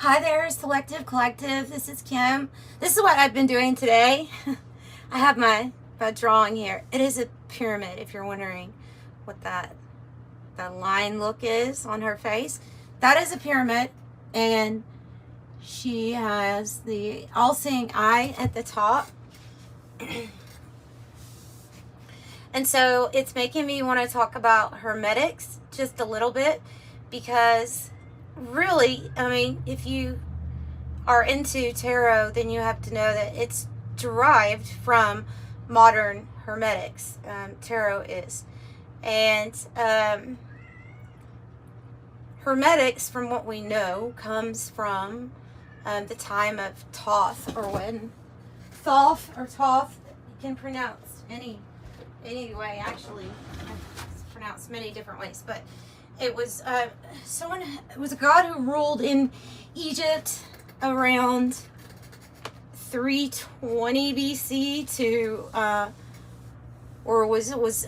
Hi there, Selective Collective. This is Kim. This is what I've been doing today. I have my drawing here. It is a pyramid, if you're wondering what that line look is on her face. That is a pyramid, and she has the all-seeing eye at the top. And so it's making me want to talk about hermetics just a little bit, because really, I mean, if you are into tarot, then you have to know that it's derived from modern hermetics. Tarot is. And hermetics, from what we know, comes from the time of Thoth, or when Thoth or Thoth, you can pronounce any way, actually. It's pronounced many different ways, but it was it was a god who ruled in Egypt around 320 BC to was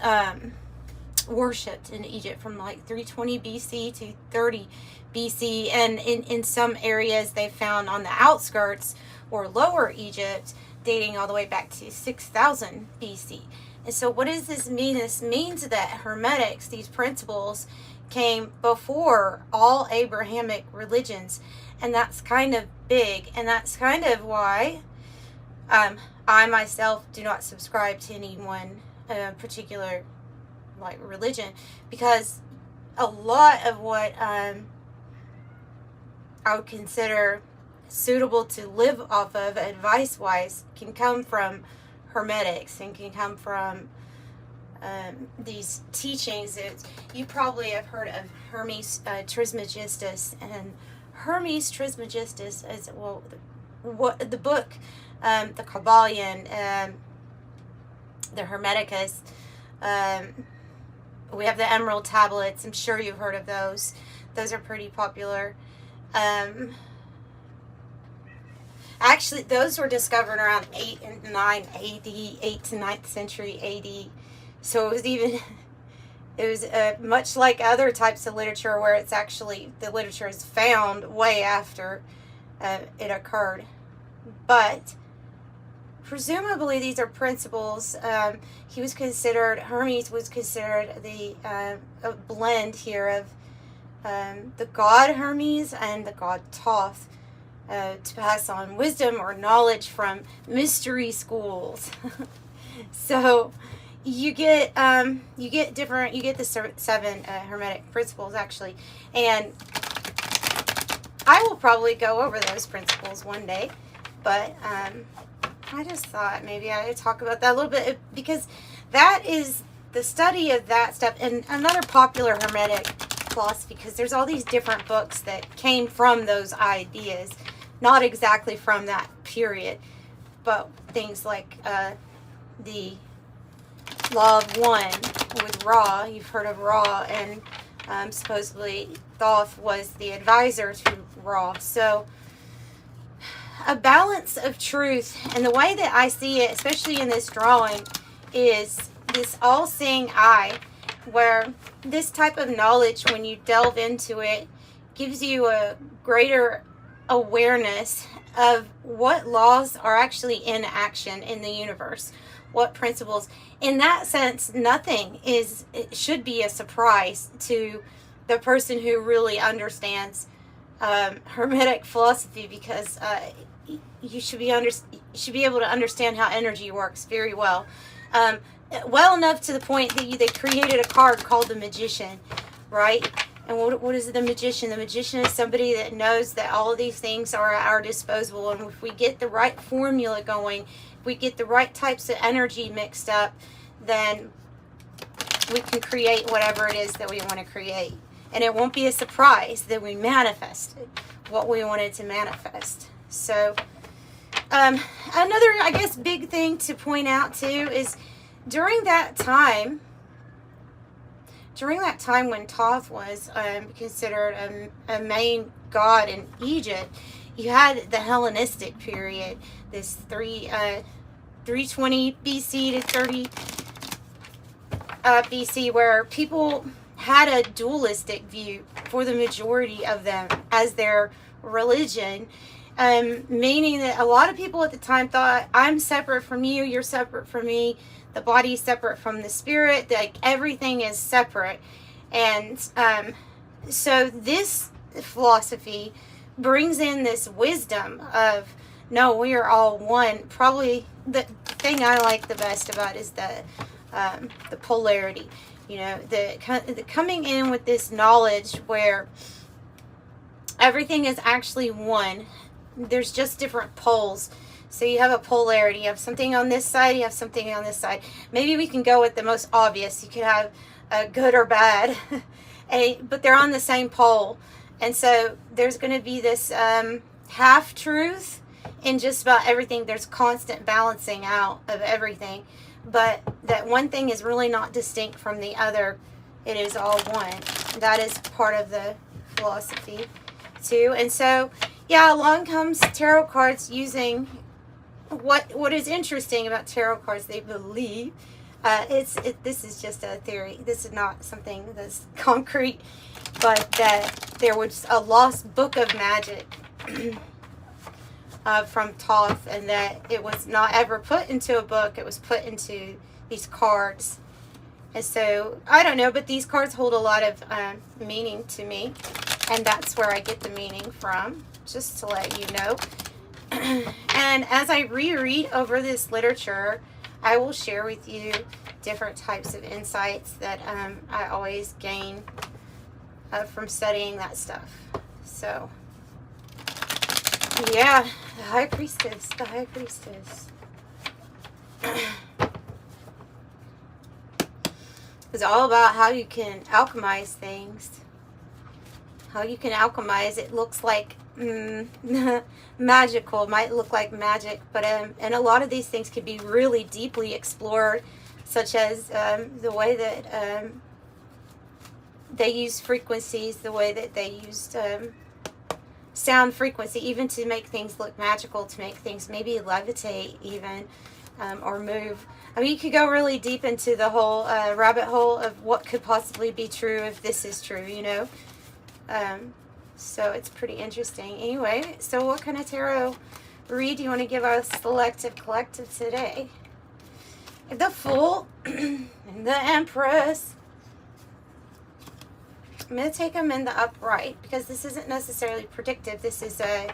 worshipped in Egypt from like 320 BC to 30 BC, and in some areas they found on the outskirts or lower Egypt dating all the way back to 6000 BC. And so what does this mean? This means that hermetics, these principles, came before all Abrahamic religions, and that's kind of big, and that's kind of why I myself do not subscribe to any one particular like religion, because a lot of what I would consider suitable to live off of advice wise can come from hermetics and can come from these teachings. You probably have heard of Hermes Trismegistus, and Hermes Trismegistus is, well, what the book, the Kabbalion, the Hermeticus. We have the Emerald Tablets. I'm sure you've heard of those. Those are pretty popular. Actually, those were discovered around 8 and 9 AD, 8th to 9th century AD. So it was much like other types of literature, where it's actually, the literature is found way after it occurred. But presumably these are principles. Hermes was considered the a blend here of the god Hermes and the god Thoth, to pass on wisdom or knowledge from mystery schools. So you get the 7 hermetic principles, actually, and I will probably go over those principles one day, but I just thought maybe I would talk about that a little bit, because that is the study of that stuff. And another popular hermetic philosophy, because there's all these different books that came from those ideas, not exactly from that period, but things like the Law of One with Ra. You've heard of Ra, and supposedly Thoth was the advisor to Ra. So a balance of truth, and the way that I see it, especially in this drawing, is this all-seeing eye, where this type of knowledge, when you delve into it, gives you a greater awareness of what laws are actually in action in the universe, what principles. In that sense, nothing should be a surprise to the person who really understands hermetic philosophy, because you should be able to understand how energy works very well, well enough to the point that they created a card called the Magician, right? And what is the Magician? The Magician is somebody that knows that all of these things are at our disposal, and if we get the right formula going, if we get the right types of energy mixed up, then we can create whatever it is that we want to create. And it won't be a surprise that we manifested what we wanted to manifest. So another, I guess, big thing to point out too is during that time when Thoth was considered a main god in Egypt, you had the Hellenistic period, this 320 BC to 30 BC, where people had a dualistic view for the majority of them, as their religion, meaning that a lot of people at the time thought, I'm separate from you, you're separate from me, the body is separate from the spirit, like everything is separate. And so this philosophy brings in this wisdom of, no, we are all one. Probably the thing I like the best about is the polarity, you know, the coming in with this knowledge where everything is actually one. There's just different poles. So you have a polarity. You have something on this side, you have something on this side. Maybe we can go with the most obvious. You could have good or bad, but they're on the same pole. And so there's going to be this half-truth in just about everything. There's constant balancing out of everything. But that one thing is really not distinct from the other. It is all one. That is part of the philosophy too. And so, yeah, along comes tarot cards using what is interesting about tarot cards, they believe, this is just a theory. This is not something that's concrete, but that there was a lost book of magic from Thoth, and that it was not ever put into a book. It was put into these cards. And so, I don't know, but these cards hold a lot of meaning to me, and that's where I get the meaning from, just to let you know. And as I reread over this literature, I will share with you different types of insights that I always gain from studying that stuff. So, yeah, the High Priestess, the High Priestess. It's all about how you can alchemize things. How you can alchemize. It looks like magical, might look like magic, but and a lot of these things can be really deeply explored, such as the way that they use frequencies, the way that they used sound frequency, even to make things look magical, to make things maybe levitate even, or move. I mean, you could go really deep into the whole rabbit hole of what could possibly be true if this is true, you know. So it's pretty interesting. Anyway, so what kind of tarot read do you want to give our Selective Collective today? The Fool and the Empress. I'm going to take them in the upright because this isn't necessarily predictive. This is a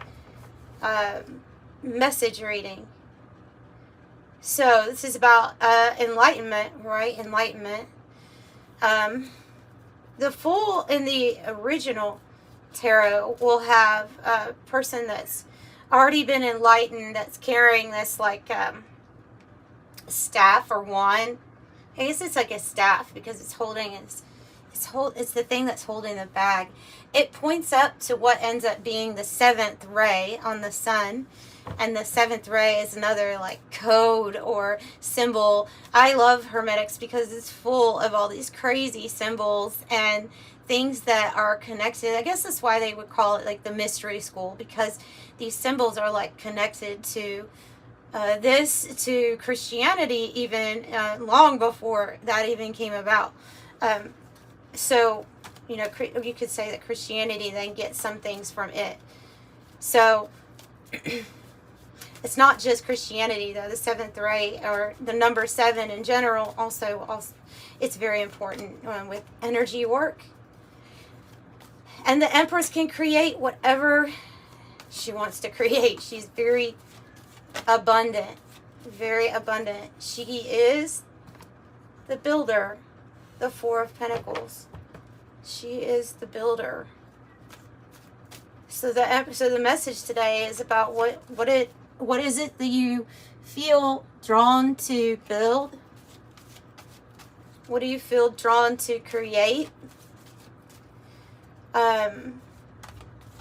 message reading. So this is about enlightenment, right? Enlightenment. The Fool in the original tarot will have a person that's already been enlightened, that's carrying this like staff or wand. I guess it's like a staff because it's holding it's the thing that's holding the bag. It points up to what ends up being the seventh ray on the sun. And the seventh ray is another like code or symbol. I love Hermetics because it's full of all these crazy symbols and things that are connected. I guess that's why they would call it like the mystery school, because these symbols are like connected to to Christianity even long before that even came about. So, you know, you could say that Christianity then gets some things from it. So it's not just Christianity, though. The seventh ray, or the number 7 in general, also it's very important with energy work. And the Empress can create whatever she wants to create. She's very abundant, very abundant. She is the builder, the 4 of Pentacles. She is the builder. So the message today is about what is it that you feel drawn to build? What do you feel drawn to create?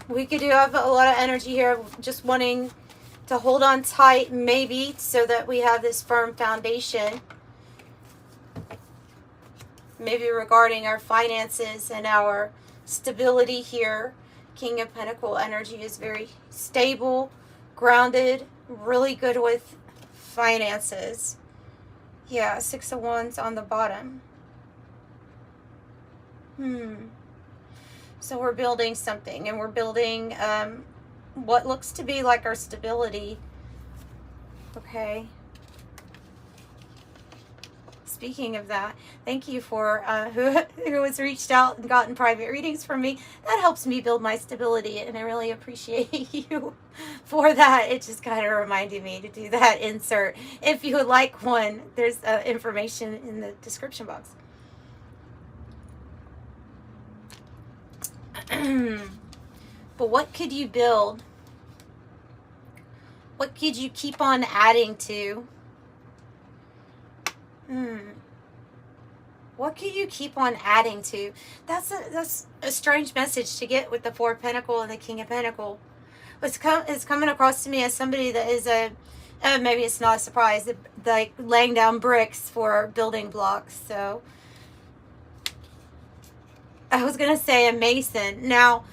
We could have a lot of energy here of just wanting to hold on tight, maybe, so that we have this firm foundation. Maybe regarding our finances and our stability here. King of Pentacle energy is very stable, grounded, really good with finances. Yeah, 6 of Wands on the bottom. So we're building something, and we're building what looks to be like our stability. Okay. Speaking of that, thank you for who has reached out and gotten private readings from me. That helps me build my stability, and I really appreciate you for that. It just kind of reminded me to do that insert. If you would like one, there's information in the description box. But what could you build? What could you keep on adding to? What could you keep on adding to? That's a strange message to get with the Four of Pentacles and the King of Pentacles. It's coming across to me as somebody that is maybe it's not a surprise, like laying down bricks for building blocks. So I was gonna say a mason. Now,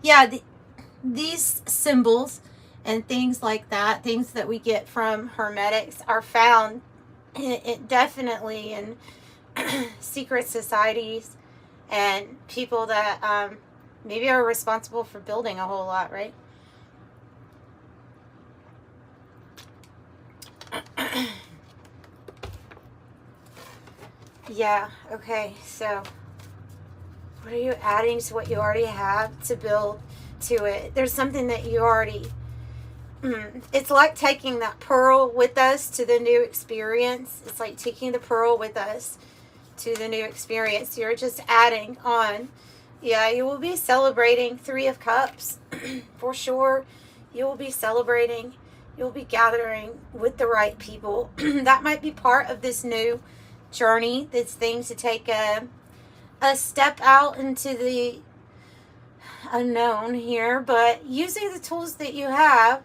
yeah, these symbols and things like that, things that we get from hermetics, are found definitely in secret societies and people that maybe are responsible for building a whole lot, right? Yeah, okay, so what are you adding to what you already have to build to it? There's something that you already... It's like taking that pearl with us to the new experience. It's like taking the pearl with us to the new experience. You're just adding on. Yeah, you will be celebrating Three of Cups for sure. You will be celebrating. You'll be gathering with the right people. That might be part of this new journey, this thing to take a step out into the unknown here, but using the tools that you have.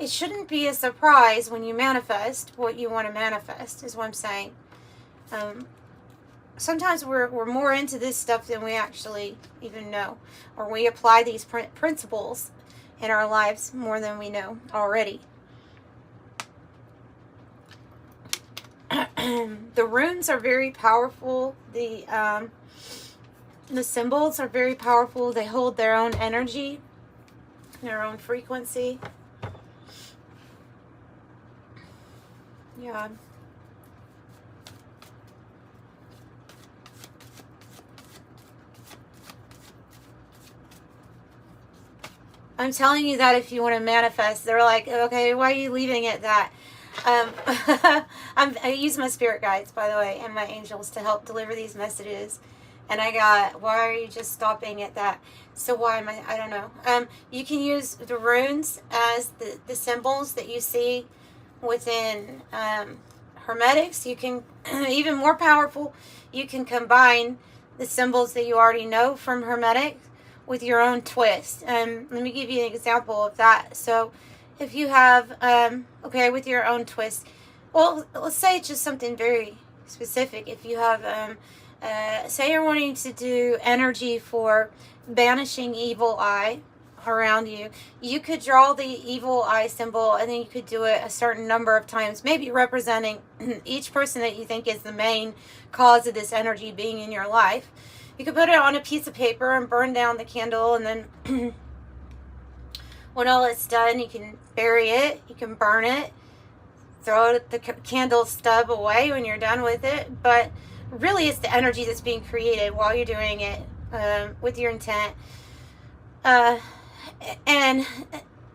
It shouldn't be a surprise when you manifest what you want to manifest, is what I'm saying. Sometimes we're more into this stuff than we actually even know. Or we apply these principles in our lives more than we know already. The runes are very powerful. The symbols are very powerful. They hold their own energy, their own frequency. Yeah. I'm telling you that if you want to manifest, they're like, okay, why are you leaving it that? I use my spirit guides, by the way, and my angels to help deliver these messages. And I got, why are you just stopping at that? So why am I don't know. You can use the runes as the symbols that you see within hermetics. You can, even more powerful, you can combine the symbols that you already know from hermetics with your own twist. Let me give you an example of that. So if you have, okay, with your own twist, well, let's say it's just something very specific. If you have, say you're wanting to do energy for banishing evil eye around you, you could draw the evil eye symbol, and then you could do it a certain number of times, maybe representing each person that you think is the main cause of this energy being in your life. You could put it on a piece of paper and burn down the candle, and then when all it's done, you can bury it, you can burn it, throw the candle stub away when you're done with it. But really, it's the energy that's being created while you're doing it with your intent. And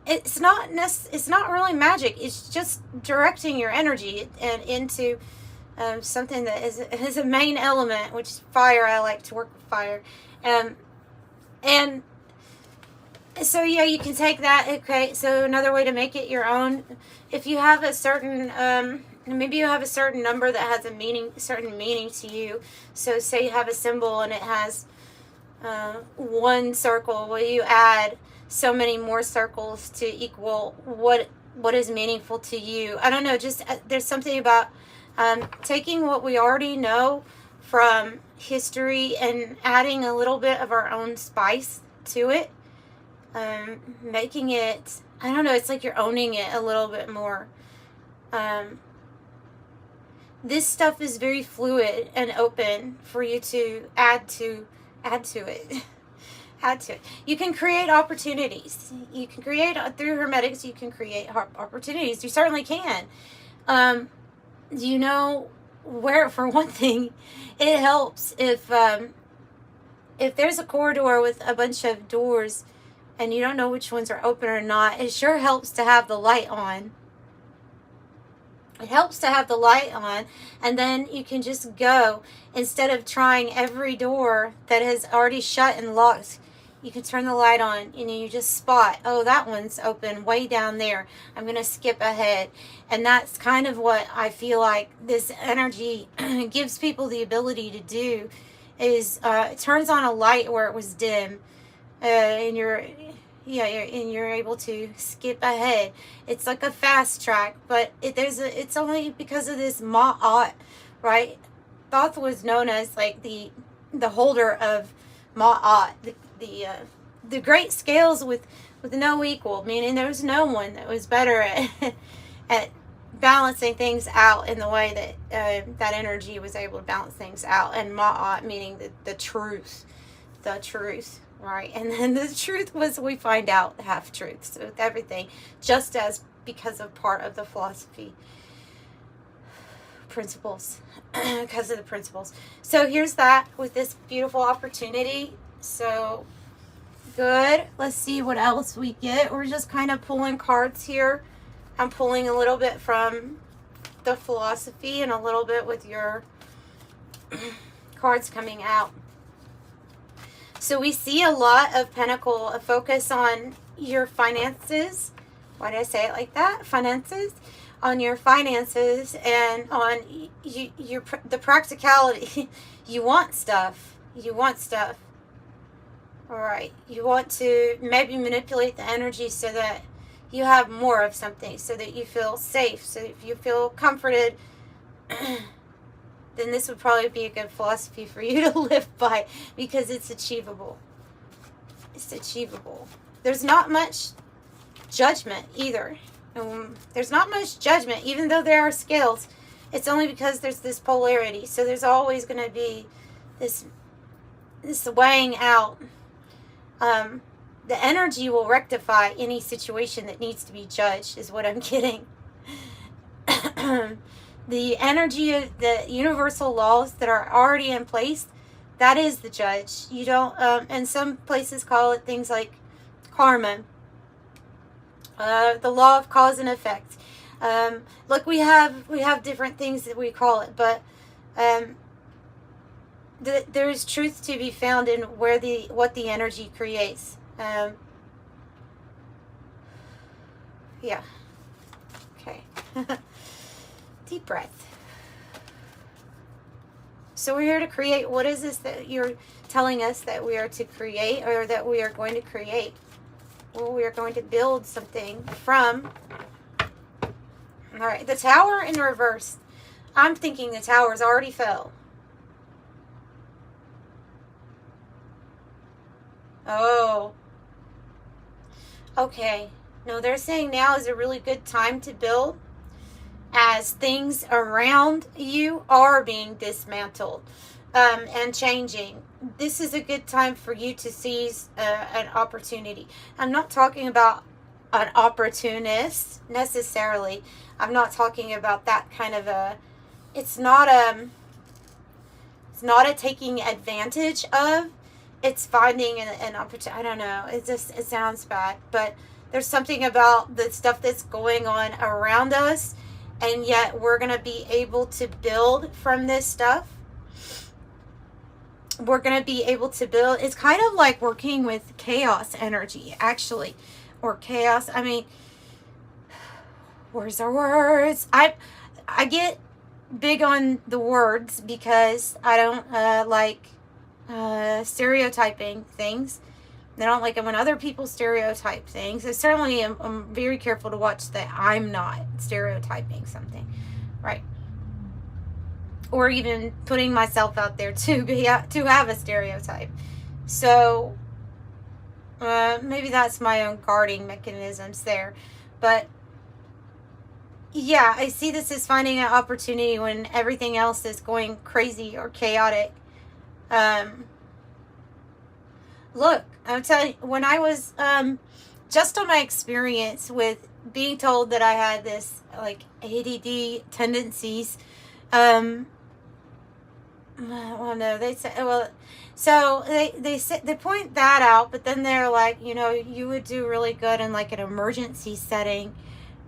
it's not really magic. It's just directing your energy and into something that is a main element, which is fire. I like to work with fire. And so yeah, you can take that. Okay, so another way to make it your own, if you have a certain maybe you have a certain number that has a certain meaning to you. So say you have a symbol and it has one circle. Well, you add so many more circles to equal what is meaningful to you. I don't know, just there's something about taking what we already know from history and adding a little bit of our own spice to it, making it, I don't know, it's like you're owning it a little bit more. This stuff is very fluid and open for you to add to it. Add to it. You can create opportunities. You can create, through Hermetics, you can create opportunities. You certainly can. You know, where, for one thing, it helps if there's a corridor with a bunch of doors and you don't know which ones are open or not, it sure helps to have the light on. It helps to have the light on, and then you can just go. Instead of trying every door that has already shut and locked, you can turn the light on and you just spot, oh, that one's open way down there. I'm going to skip ahead. And that's kind of what I feel like this energy gives people the ability to do, is it turns on a light where it was dim, and you're able to skip ahead. It's like a fast track, but it's only because of this Ma'at, right? Thoth was known as like the holder of Ma'at, the great scales with no equal, meaning there was no one that was better at balancing things out in the way that that energy was able to balance things out. And Ma'at meaning the truth, right? And then the truth was, we find out half-truths with everything, just as because of part of the philosophy principles, because of the principles. So here's that with this beautiful opportunity. So good. Let's see what else we get. We're just kind of pulling cards here. I'm pulling a little bit from the philosophy and a little bit with your cards coming out. So we see a lot of Pentacle, a focus on your finances. Why did I say it like that? Finances. On your finances and on the practicality. You want stuff. All right. You want to maybe manipulate the energy so that you have more of something, so that you feel safe, so if you feel comforted, then this would probably be a good philosophy for you to live by, because it's achievable. There's not much judgment either. There's not much judgment, even though there are scales. It's only because there's this polarity. So there's always going to be this weighing out. The energy will rectify any situation that needs to be judged, is what I'm getting. The energy of the universal laws that are already in place, that is the judge. You don't, and some places call it things like karma, the law of cause and effect. Look, we have different things that we call it, but there is truth to be found in what the energy creates. Yeah. Okay. Deep breath. So we're here to create. What is this that you're telling us that we are to create, or that we are going to create? Well, we are going to build something from. All right, the Tower in reverse. I'm thinking the Tower's already fell. Oh. Okay. No, they're saying now is a really good time to build, as things around you are being dismantled and changing. This is a good time for you to seize an opportunity. I'm not talking about an opportunist necessarily. I'm not talking about that kind of a. It's not a taking advantage of. It's finding an opportunity. I don't know. It sounds bad, but there's something about the stuff that's going on around us, and yet we're going to be able to build from this stuff. We're going to be able to build. It's kind of like working with chaos energy, actually, or chaos. I mean, words are words. I get big on the words because I don't like stereotyping things. I don't like it when other people stereotype things. I certainly am very careful to watch that I'm not stereotyping something, right? Or even putting myself out there to have a stereotype. So maybe that's my own guarding mechanisms there. But yeah, I see this as finding an opportunity when everything else is going crazy or chaotic. Look, I'm telling you, when I was, just on my experience with being told that I had this, like, ADD tendencies, well, no, they say, well, so they point that out, but then they're like, you know, you would do really good in like an emergency setting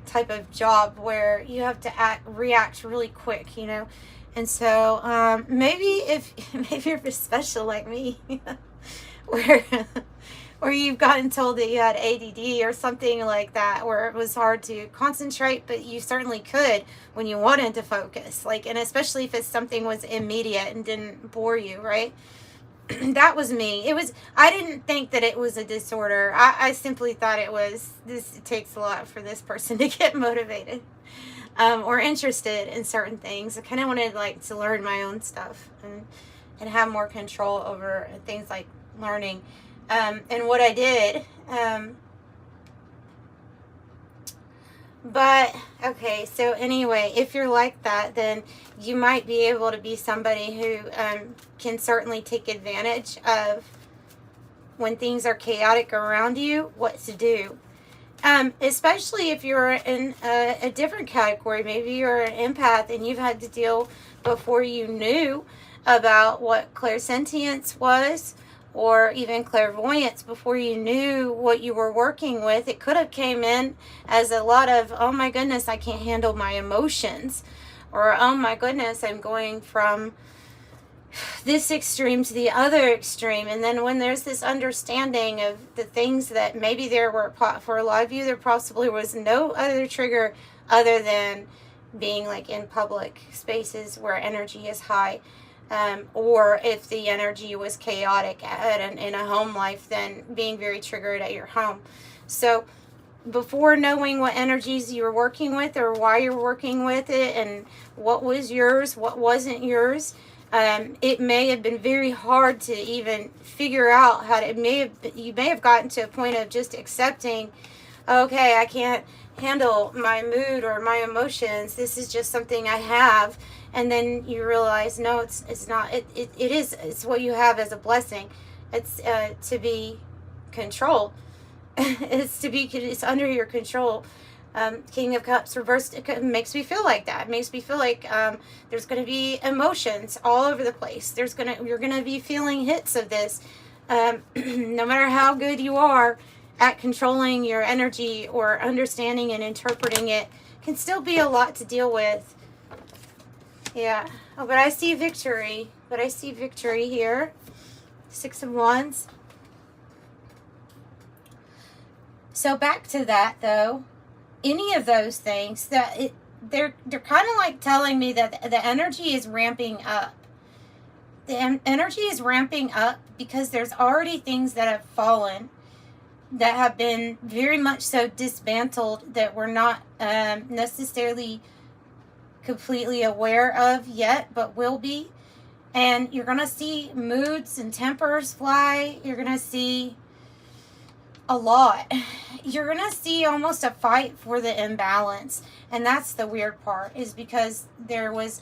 type of job where you have to react really quick, you know. And so maybe if maybe you're special like me, where or you've gotten told that you had ADD or something like that, where it was hard to concentrate, but you certainly could when you wanted to focus. Like, and especially if it's something was immediate and didn't bore you, right? That was me. I didn't think that it was a disorder. I simply thought it takes a lot for this person to get motivated or interested in certain things. I kind of wanted like to learn my own stuff and have more control over things like learning. And what I did, but okay, so anyway, if you're like that, then you might be able to be somebody who can certainly take advantage of when things are chaotic around you, what to do. Especially if you're in a different category. Maybe you're an empath and you've had to deal before you knew about what clairsentience was, or even clairvoyance, before you knew what you were working with. It could have came in as a lot of, oh my goodness, I can't handle my emotions, or oh my goodness, I'm going from this extreme to the other extreme. And then when there's this understanding of the things that maybe there were, for a lot of you, there possibly was no other trigger other than being like in public spaces where energy is high. Or if the energy was chaotic in a home life, then being very triggered at your home. So before knowing what energies you were working with or why you're working with it and what was yours, what wasn't yours, it may have been very hard to even figure out how to, you may have gotten to a point of just accepting, okay, I can't handle my mood or my emotions. This is just something I have. And then you realize, no, it's not. It's what you have as a blessing. It's to be controlled. It's under your control. King of Cups reversed, it makes me feel like that. It makes me feel like there's going to be emotions all over the place. You're going to be feeling hits of this. No matter how good you are at controlling your energy or understanding and interpreting it, can still be a lot to deal with. Yeah. Oh, but I see victory. Here. 6 of Wands. So back to that, though. Any of those things, they're kind of like telling me that the energy is ramping up. The energy is ramping up because there's already things that have fallen, that have been very much so dismantled, that we're not necessarily completely aware of yet, but will be. And you're going to see moods and tempers fly. You're going to see a lot. You're going to see almost a fight for the imbalance. And that's the weird part, is because there was,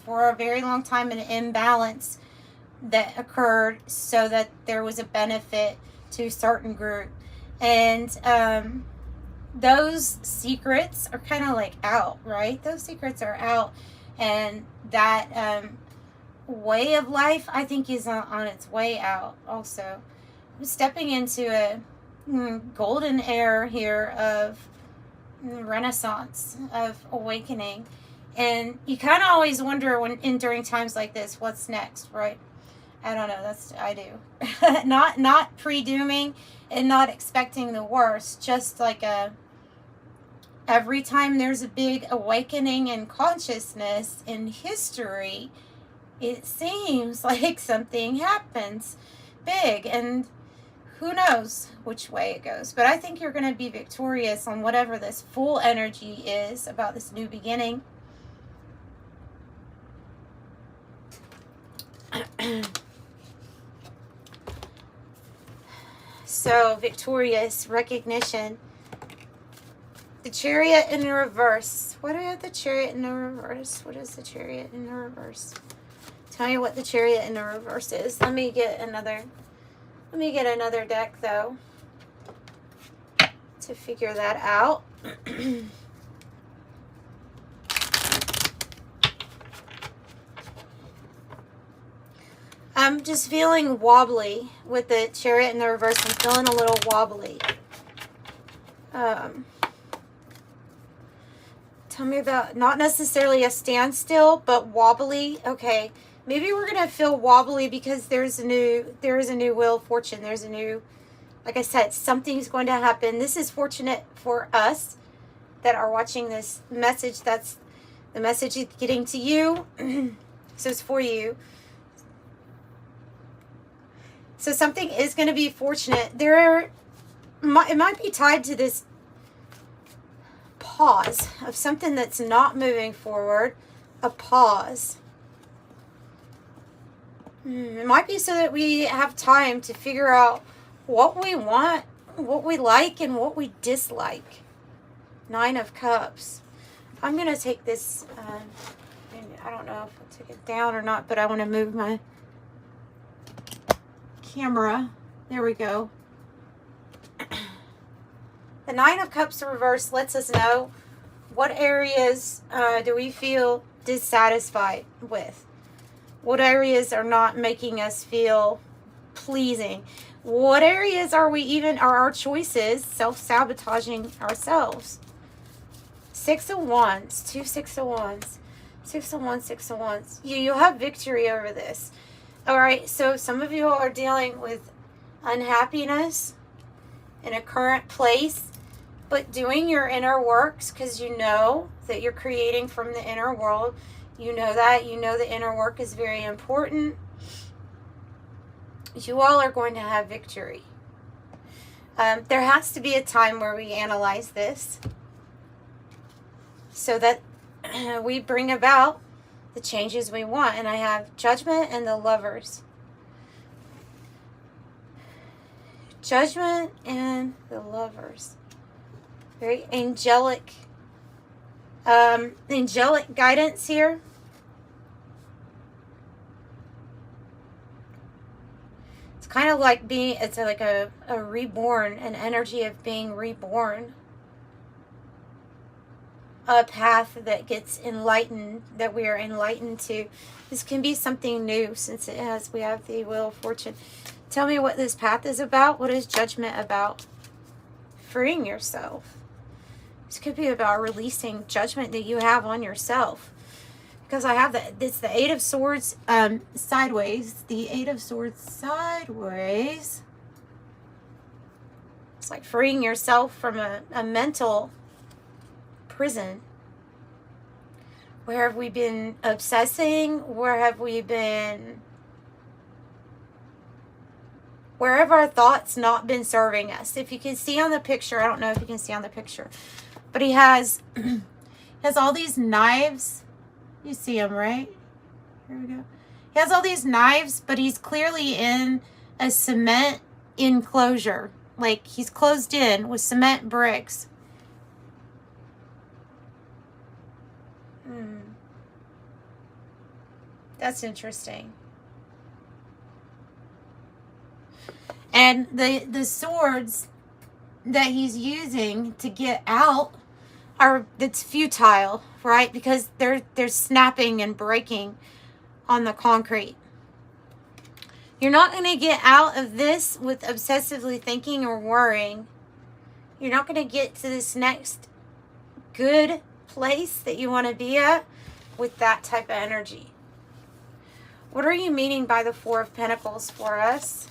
for a very long time, an imbalance that occurred so that there was a benefit to a certain group. And those secrets are kind of like out, right? Those secrets are out. And that way of life, I think, is on its way out also. I'm stepping into a golden era here of renaissance, of awakening. And you kind of always wonder during times like this, what's next, right? I don't know. I do. not pre-dooming and not expecting the worst. Just like every time there's a big awakening in consciousness in history, it seems like something happens big, and who knows which way it goes. But I think you're going to be victorious on whatever this full energy is about this new beginning. So, victorious, recognition. The Chariot in the reverse. What do we have the Chariot in the reverse? What is the Chariot in the reverse? Tell me what the Chariot in the reverse is. Let me get another Let me get another deck, though, to figure that out. I'm just feeling wobbly with the Chariot in the reverse. I'm feeling a little wobbly. Tell me about, not necessarily a standstill, but wobbly. Okay, maybe we're gonna feel wobbly because there is a new wheel of fortune. There's a new, like I said, something's going to happen. This is fortunate for us that are watching this message. That's the message is getting to you. So it's for you. So something is going to be fortunate. It might be tied to this pause of something that's not moving forward. A pause. It might be so that we have time to figure out what we want, what we like, and what we dislike. 9 of Cups. I'm going to take this, I don't know if I took it down or not, but I want to move my camera. There we go. The 9 of Cups reverse lets us know what areas do we feel dissatisfied with. What areas are not making us feel pleasing? What areas are our choices self-sabotaging ourselves? 6 of Wands, 2 6 of Wands, 6 of Wands, 6 of Wands. You'll have victory over this. All right, so some of you are dealing with unhappiness in a current place, but doing your inner works because you know that you're creating from the inner world. You know that. You know the inner work is very important. You all are going to have victory. There has to be a time where we analyze this so that we bring about the changes we want. And I have Judgment and the Lovers. Judgment and the Lovers. Very angelic guidance here. It's kind of like it's like a reborn, an energy of being reborn. A path that gets enlightened, that we are enlightened to. This can be something new since we have the Wheel of Fortune. Tell me what this path is about. What is Judgment about? Freeing yourself. This could be about releasing judgment that you have on yourself. Because I have it's the 8 of Swords sideways. The 8 of Swords sideways. It's like freeing yourself from a mental prison. Where have we been obsessing? Where have our thoughts not been serving us? If you can see on the picture, I don't know if you can see on the picture, but he has all these knives. You see him, right? Here we go. He has all these knives, but he's clearly in a cement enclosure. Like he's closed in with cement bricks. That's interesting. And the swords that he's using to get out it's futile, right? Because they're snapping and breaking on the concrete. You're not going to get out of this with obsessively thinking or worrying. You're not going to get to this next good place that you want to be at with that type of energy. What are you meaning by the 4 of Pentacles for us?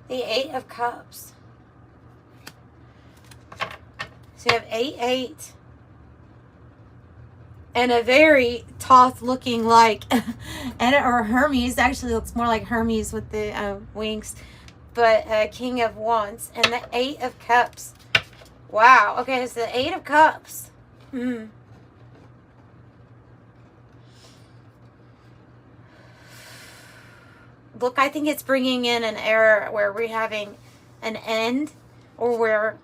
The 8 of Cups. So you have 8, 8. And a very Thoth looking like, or Hermes. Actually looks more like Hermes with the wings. But King of Wands. And the 8 of Cups. Wow. Okay, it's the 8 of Cups. Look, I think it's bringing in an era where we're having an end, or we're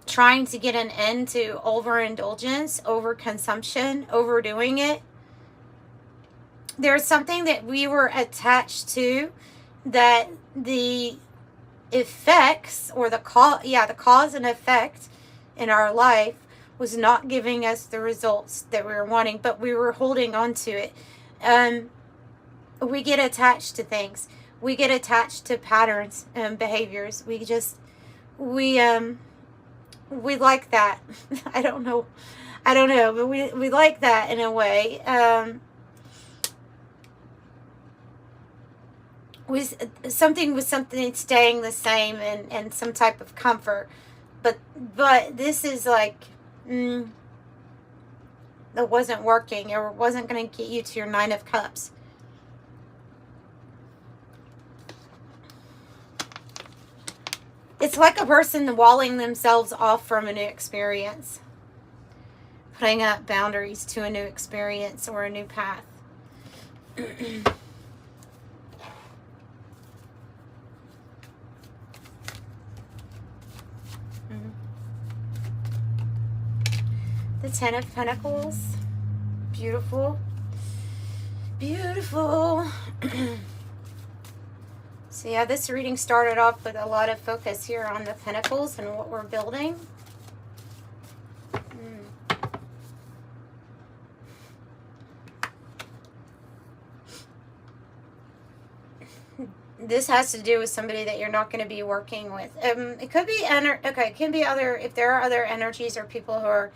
trying to get an end to overindulgence, overconsumption, overdoing it. there's something that we were attached to, that the effects, or the cause and effect in our life was not giving us the results that we were wanting, but we were holding on to it. We get attached to things. We get attached to patterns and behaviors. We like that. I don't know, but we like that in a way. Something staying the same, and some type of comfort. But this is like, it wasn't working. It wasn't going to get you to your 9 of Cups. It's like a person walling themselves off from a new experience, putting up boundaries to a new experience or a new path. The 10 of Pentacles. Beautiful. Beautiful. So yeah, this reading started off with a lot of focus here on the Pentacles and what we're building. This has to do with somebody that you're not going to be working with. It could be it can be other, if there are other energies or people who are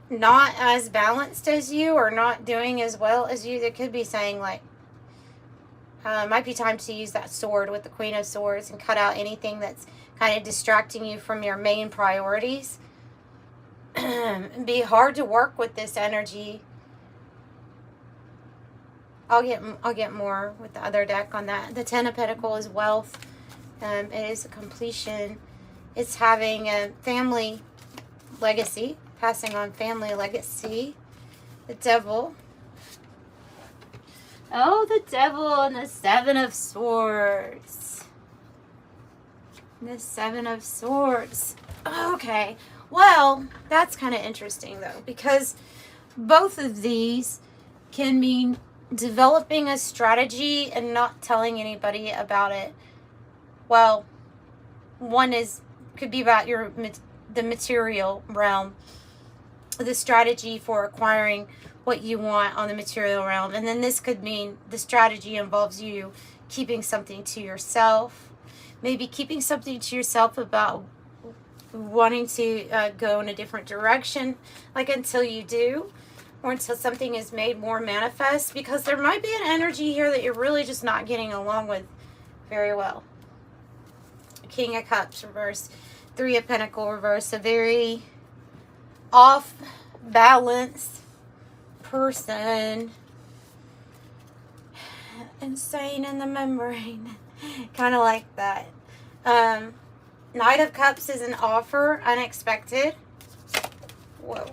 not as balanced as you, or not doing as well as you. They could be saying like, might be time to use that sword with the Queen of Swords and cut out anything that's kind of distracting you from your main priorities. It'd be hard to work with this energy. I'll get more with the other deck on that. The 10 of Pentacles is wealth. It is a completion. It's having a family legacy, passing on family legacy. The Devil. Oh, the Devil and the 7 of Swords. The 7 of Swords. Okay. Well, that's kind of interesting, though, because both of these can mean developing a strategy and not telling anybody about it. Well, one could be about the material realm, the strategy for acquiring what you want on the material realm. And then this could mean the strategy involves you keeping something to yourself. Maybe keeping something to yourself about wanting to go in a different direction, like until you do, or until something is made more manifest, because there might be an energy here that you're really just not getting along with very well. King of Cups reverse, 3 of Pentacles reverse, a very off balance person, insane in the membrane, kind of like that. Knight of Cups is an offer, unexpected. Whoa.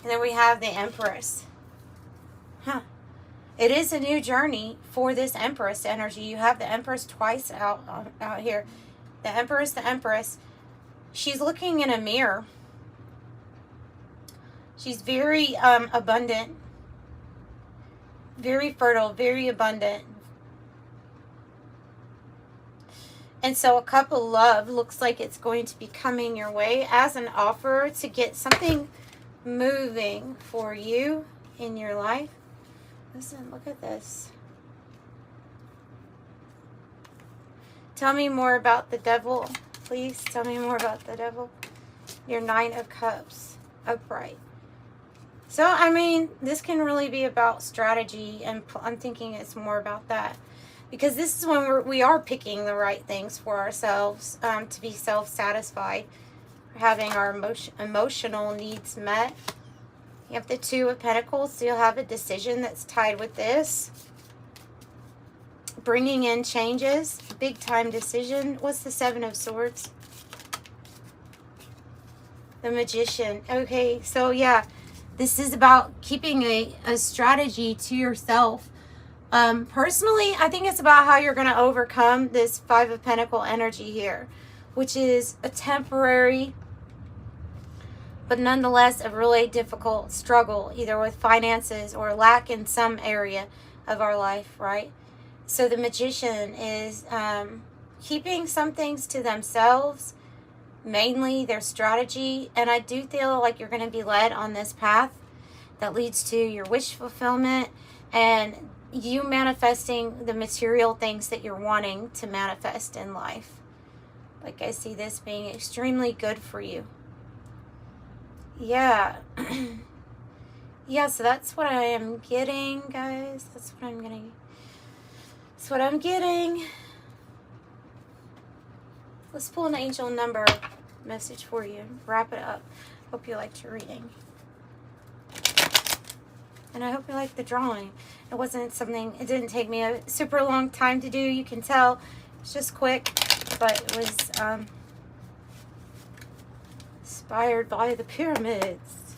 And then we have the Empress. It is a new journey for this Empress energy. You have the Empress twice out here. The Empress. She's looking in a mirror. She's very abundant. Very fertile, very abundant. And so a cup of love looks like it's going to be coming your way as an offer to get something moving for you in your life. Listen, look at this. Tell me more about the Devil, please. Tell me more about the Devil. Your 9 of Cups, upright. So, I mean, this can really be about strategy, and I'm thinking it's more about that. Because this is when we are picking the right things for ourselves, to be self-satisfied, having our emotional needs met. You have the 2 of Pentacles, so you'll have a decision that's tied with this. Bringing in changes, big time decision. What's the 7 of Swords? The Magician. Okay, so yeah, this is about keeping a strategy to yourself. Personally, I think it's about how you're going to overcome this 5 of Pentacles energy here, which is a temporary but nonetheless a really difficult struggle, either with finances or lack in some area of our life, right? So the Magician is keeping some things to themselves, mainly their strategy, and I do feel like you're going to be led on this path that leads to your wish fulfillment and you manifesting the material things that you're wanting to manifest in life. Like, I see this being extremely good for you. Yeah. Yeah, so that's what I am getting, guys. That's what I'm getting. That's what I'm getting. Let's pull an angel number message for you. Wrap it up. Hope you liked your reading. And I hope you liked the drawing. It wasn't something, it didn't take me a super long time to do. You can tell it's just quick, but it was inspired by the pyramids.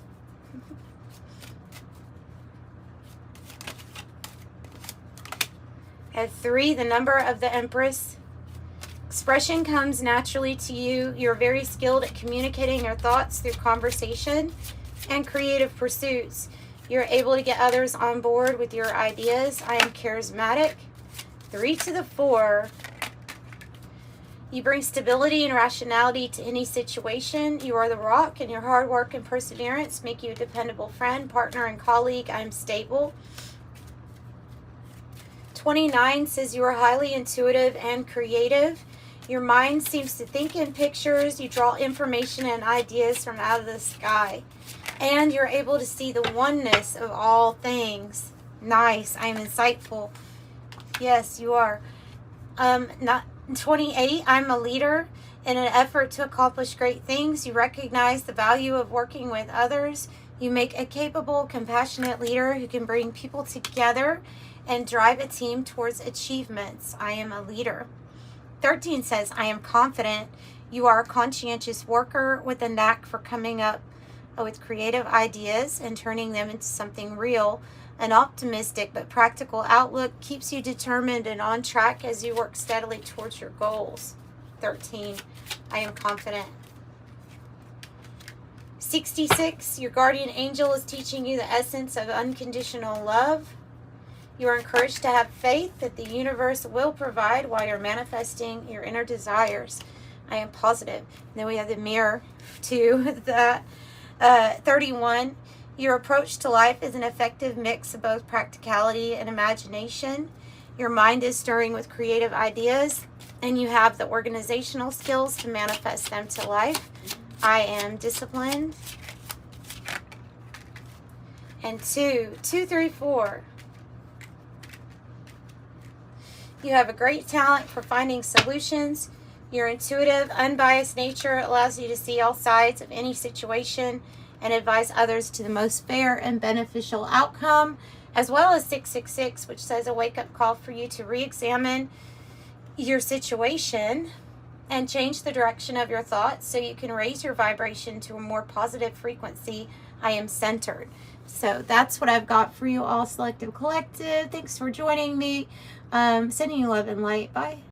At 3, the number of the Empress. Expression comes naturally to you. You're very skilled at communicating your thoughts through conversation and creative pursuits. You're able to get others on board with your ideas. I am charismatic. 3 to the 4. You bring stability and rationality to any situation. You are the rock, and your hard work and perseverance make you a dependable friend, partner, and colleague. I am stable. 29 says you are highly intuitive and creative. Your mind seems to think in pictures. You draw information and ideas from out of the sky. And you're able to see the oneness of all things. Nice. I am insightful. Yes, you are. 28, I'm a leader. In an effort to accomplish great things, you recognize the value of working with others. You make a capable, compassionate leader who can bring people together and drive a team towards achievements. I am a leader. 13 says, I am confident. You are a conscientious worker with a knack for coming up with creative ideas and turning them into something real. An optimistic but practical outlook keeps you determined and on track as you work steadily towards your goals. 13, I am confident. 66, your guardian angel is teaching you the essence of unconditional love. You are encouraged to have faith that the universe will provide while you're manifesting your inner desires. I am positive. And then we have the mirror to the 31. Your approach to life is an effective mix of both practicality and imagination. Your mind is stirring with creative ideas, and you have the organizational skills to manifest them to life. I am disciplined. And 2, 3, 4. You have a great talent for finding solutions. Your intuitive, unbiased nature allows you to see all sides of any situation and advise others to the most fair and beneficial outcome, as well as 666, which says a wake-up call for you to re-examine your situation and change the direction of your thoughts so you can raise your vibration to a more positive frequency. I am centered. So that's what I've got for you all, Selective Collective. Thanks for joining me. Sending you love and light. Bye.